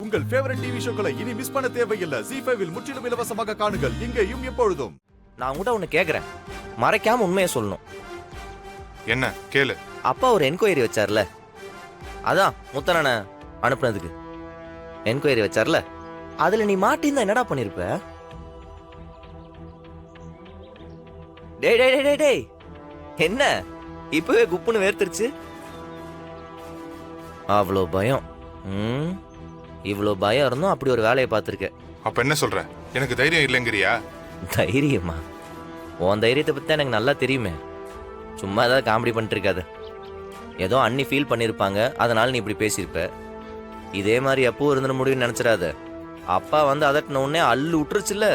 உங்கள் favourite TV ஷோக்களை இனி miss பண்ண தேவையில்லை. ZEE5 இல் முற்றிலும் இலவசமாக காணுங்கள், இங்கேயும் எப்பொழுதும். நான் உங்கள்கிட்ட ஒன்று கேட்குறேன், மறைக்காம உண்மையை சொல்லணும். என்ன கேளு. அப்பா ஒரு என்கொயரி வச்சார்ல, அதான் முத்தனனை அனுப்புனதுக்கு என்கொயரி வச்சார்ல, அதுல நீ மாட்டிருந்தா என்னடா பண்ணிருப்ப? டேய் டேய் டேய் டேய், என்ன இப்பவே குப்புன்னு வேர்த்துருச்சு? அவ்வளோ பயம். இவ்வளோ பயம் இருந்தும் அப்படி ஒரு வேலையை பார்த்துருக்க. அப்ப என்ன சொல்ற? எனக்கு தைரியம் இல்லைங்கிறியா? தைரியமா? உன் தைரியத்தை பத்தி எனக்கு நல்லா தெரியுமே. சும்மா ஏதாவது காமெடி பண்ணிட்டு இருக்காது. ஏதோ அண்ணி ஃபீல் பண்ணியிருப்பாங்க, அதனால நீ இப்படி பேசியிருப்ப. இதே மாதிரி எப்பவும் இருந்துட முடியும்னு நினைச்சிடாத. அப்பா வந்து அதட்டின உடனே அள்ளு விட்டுருச்சுல்ல.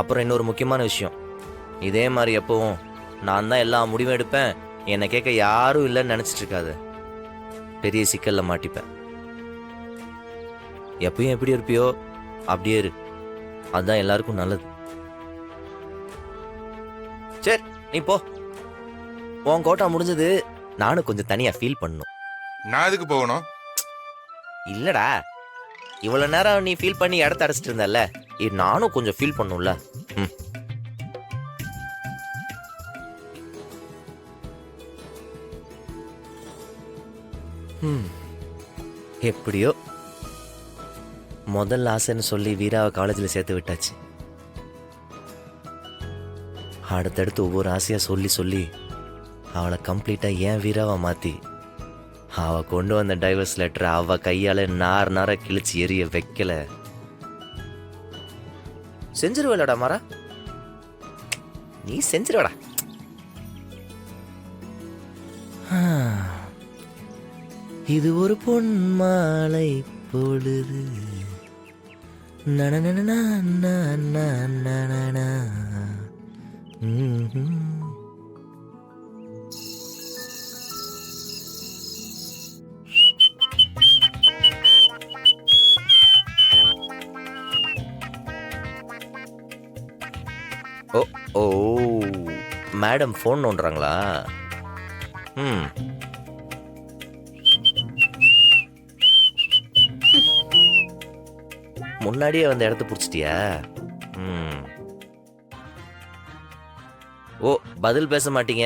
அப்புறம் இன்னொரு முக்கியமான விஷயம், இதே மாதிரி எப்பவும் நான் தான் எல்லா முடிவும் எடுப்பேன், என்னை கேட்க யாரும் இல்லைன்னு நினைச்சிட்டு இருக்காது. பெரிய சிக்கல்ல மாட்டிப்பேன். எப்பயும் எப்படி இருப்பியோ அப்படியே இரு, அதுதான் எல்லாருக்கும் நல்லது. சரி நீ போ, உன் கோட்டா முடிஞ்சது. நானும் கொஞ்சம் தனியா ஃபீல் பண்ணணும். நான் எதுக்கு போகணும்? இல்லடா, இவ்வளவு நேரம் நீ ஃபீல் பண்ணி இடத்த அடைச்சிட்டு இருந்தல்ல, நானும் கொஞ்சம் ஃபீல் பண்ணும்ல. எப்படியோ முதல் ஆசைன்னு சொல்லி வீராவை காலேஜில் சேர்த்து விட்டாச்சு. அடுத்தடுத்து ஒவ்வொரு ஆசையா சொல்லி சொல்லி அவளை கம்ப்ளீட்டா ஏன் வீராவை மாத்தி அவ கொண்டு வந்த டைவர்ஸ் லெட்டரை அவ கையால நார கிழிச்சு எரிய வைக்கல. செஞ்சிருவலடா மாறா, நீ செஞ்சிருவடா. இது ஒரு பொன் மாலை பொழுது. ஓ ஓ, மேடம் ஃபோன் நோண்டுறாங்களா? முன்னாடியே வந்து இடத்த பிடிச்சிட்டியா? ஓ, பதில் பேச மாட்டீங்க.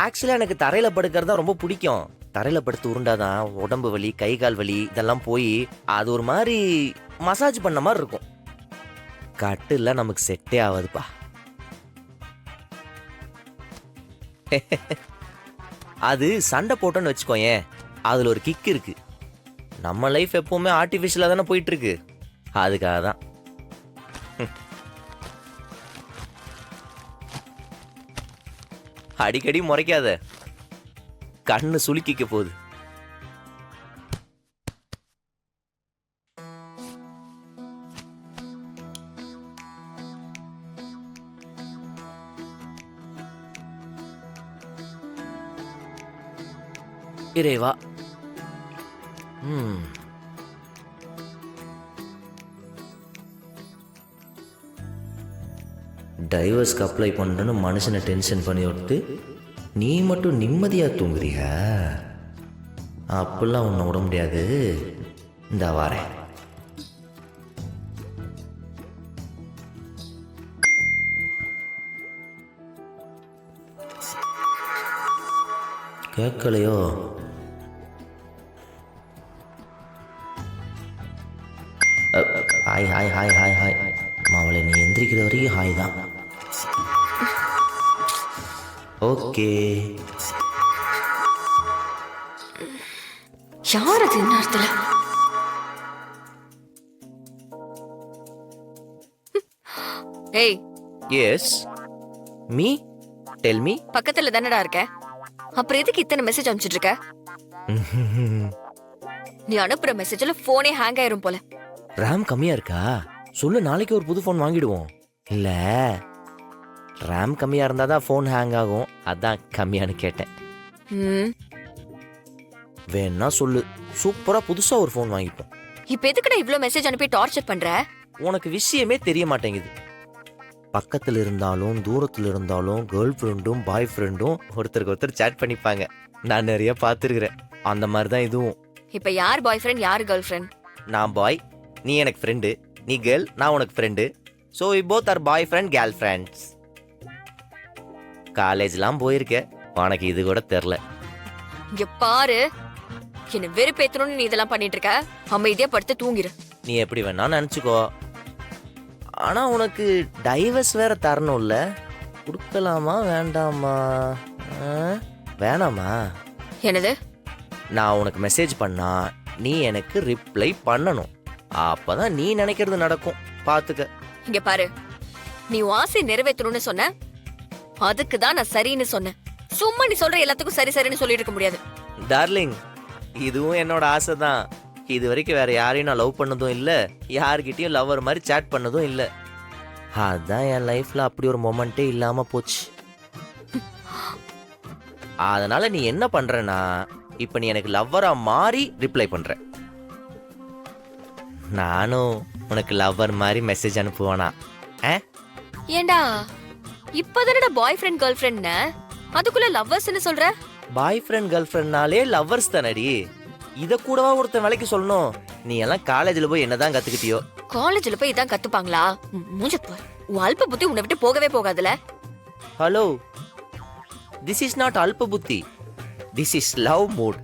ஆக்சுவலா எனக்கு தரையில படுக்கிறது தான் ரொம்ப பிடிக்கும். தரையில படுத்து உருண்டாதான் உடம்பு வலி, கை கால் வலி இதெல்லாம் போய் அது ஒரு மாதிரி மசாஜ் பண்ண மாதிரி இருக்கும். கட்டுல நமக்கு செட்டே ஆகாதுப்பா. அது சண்டை போட்டோன்னு வச்சுக்கோயேன், அதுல ஒரு கிக் இருக்கு. நம்ம லைஃப் எப்பவுமே ஆர்டிஃபிஷியலா தானே போயிட்டு இருக்கு, அதுக்காக தான். அடிக்கடி முறைக்காத, கண்ணு சுளுக்கிக்க போகுது. இறைவா. டைவர்ஸ்க்கு அப்ளை பண்ணுறேன்னு மனுஷனை டென்ஷன் பண்ணி விட்டு நீ மட்டும் நிம்மதியாக தூங்குறியா? அப்படிலாம் ஒன்றும் விட முடியாது. இந்த வாரேன். கேட்கலையோ? Hi hi hi hi hi. மாவளை நீ எந்திரிக்கிற வரைக்கும் ஹாய் தான். ஓகே. யார் அது நேரத்துல? ஏய். Yes me, tell me. பக்கத்துல தானடா இருக்க, அப்புறம் எதுக்கு இத்தனை மெசேஜ் அனுப்பிச்சிட்டு இருக்க? நீ அனுப்புற மெசேஜ்ல போனே ஹேங் ஆயிரும் போல. ரேம் கம்மியா இருக்கா? சொல்லு, நாளைக்கு ஒரு புது ஃபோன் வாங்கிடுவோம். இல்ல ரேம் கம்மியா இருந்தாதான் ஃபோன் ஹேங் ஆகும், அதான் கம்மியானு கேட்டேன். வேணா சொல்லு, சூப்பரா புதுசா ஒரு ஃபோன் வாங்கிப்போம். இப்ப எதுக்குடா இவ்ளோ மெசேஜ் அனுப்பி டார்ச்சர் பண்ற? உனக்கு விஷயமே தெரிய மாட்டேங்குது. பக்கத்துல இருந்தாலும் தூரத்துல இருந்தாலும் கேர்ள் ஃப்ரெண்டும் பாய் ஃப்ரெண்டும் ஒருத்தருக்கு ஒருத்தர் சேட் பண்ணிப்பாங்க. நான் நிறைய பார்த்துருக்கிறேன். அந்த மாதிரி தான் இதுவும். இப்ப யார் பாய் ஃப்ரெண்ட் யார் கேர்ள் ஃப்ரெண்ட்? நான் பாய், நீ எனக்கு ஃப்ரெண்டு. நீ கேர்ள், நான் உனக்கு friend. So we both are boyfriend girlfriends. காலேஜ்லாம் போயிருக்க, உனக்கு இது கூட தெரில. இங்க பாரு, என்ன வெறுப்பேத்தணும்னு நீ இதெல்லாம் பண்ணிட்டு இருக்க. அமைதியா படுத்து தூங்கிரு. நீ எப்படி வேணா நினச்சிக்கோ. ஆனால் உனக்கு டைவர்ஸ் வேற தரணும்ல. கொடுக்கலாமா வேண்டாமா? வேணாமா? என்னது? நான் உனக்கு மெசேஜ் பண்ணா நீ எனக்கு ரிப்ளை பண்ணணும். அப்பதான் நீ நினைக்கிறது நடக்கும். பார்த்துக்க. இங்க பாரு, நீ உன் ஆசை நிறைவேற்றணும்னு சொன்ன, அதுக்கு தான் நான் சரின்னு சொன்னேன். சும்மா நீ சொல்ற எல்லாத்துக்கும் சரி சரின்னு சொல்லிட்டு இருக்க முடியாது. டார்லிங், இதுவும் என்னோட ஆசை தான். இது வரைக்கும் வேற யாரையும் நான் லவ் பண்ணதும் இல்லை, யார்கிட்டயும் லவ்வர் மாதிரி சேட் பண்ணதும் இல்லை. அதான் என் லைஃப்ல அப்படி ஒரு மொமெண்ட்டே இல்லாம போச்சு. அதனால நீ என்ன பண்றனா, இப்ப நீ எனக்கு லவ்வரா மாறி ரிப்ளை பண்ற. நானும் உனக்கு லவ்வர் மாதிரி மெசேஜ் அனுப்புவானா? ஏண்டா இப்பதானடா பாய் ஃப்ரெண்ட் கேர்ள் ஃப்ரெண்ட், அதுக்குள்ள லவ்வர்ஸ்னு சொல்ற? பாய் ஃப்ரெண்ட் கேர்ள் ஃப்ரெண்ட்னாலே லவ்வர்ஸ் தானடி. இத கூடவா ஒருத்தன் வேலைக்கு சொல்லணும்? நீ எல்லாம் காலேஜ்ல போய் என்னதான் கத்துக்கிட்டியோ? காலேஜ்ல போய் இதான் கத்துப்பாங்களா? மூஞ்ச பாரு, உன் அல்ப புத்தி உன்னை விட்டு போகவே போகாதுல. ஹலோ, திஸ் இஸ் நாட் அல்ப புத்தி, திஸ் இஸ் லவ் மூட்.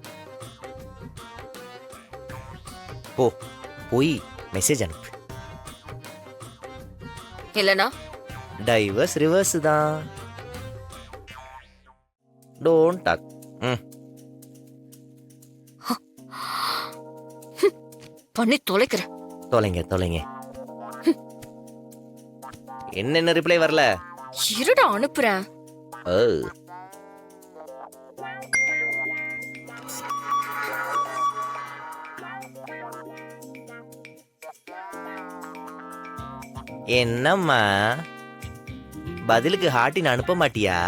போ போய் மெசேஜ் அனுப்பு. இல்லனா டைவர்ஸ் ரிவர்ஸ் தான். Don't talk. பண்ணி தொலைக்கிற. தொலைங்க தொலைங்க. என்னென்ன ரிப்ளை வரல? இருடா அனுப்புறேன். ஓ, என்னம்மா பதிலுக்கு ஹார்ட்டின் அனுப்ப மாட்டியா?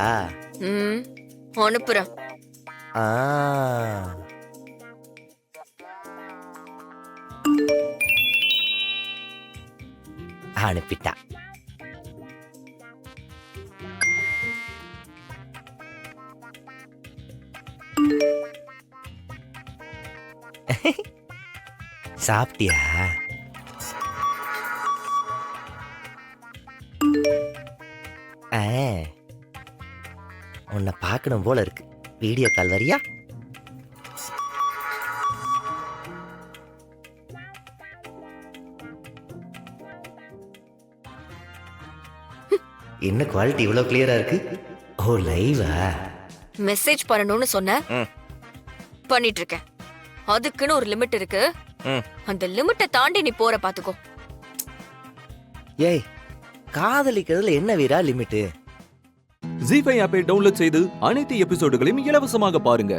அனுப்புறேன். ஆ, அனுப்பிட்டா. சாப்பிட்டியா? உன்னை பார்க்கணும் போல இருக்கு. வீடியோ கால் வரியா? என்ன குவாலிட்டி இவ்வளவு கிளியரா இருக்கு? ஓ, லைவா? மெசேஜ் பண்ணணும்னு சொன்ன, பண்ணிட்டு இருக்கேன். அதுக்குன்னு ஒரு லிமிட் இருக்கு. அந்த லிமிட்டை தாண்டி நீ போற பாத்துக்கோ. ஏய், காதலிக்கிறதுல என்ன வீரா லிமிட்? ஜீ5 ஆப்பை டவுன்லோட் செய்து அனைத்து எபிசோடுகளையும் இலவசமாக பாருங்க.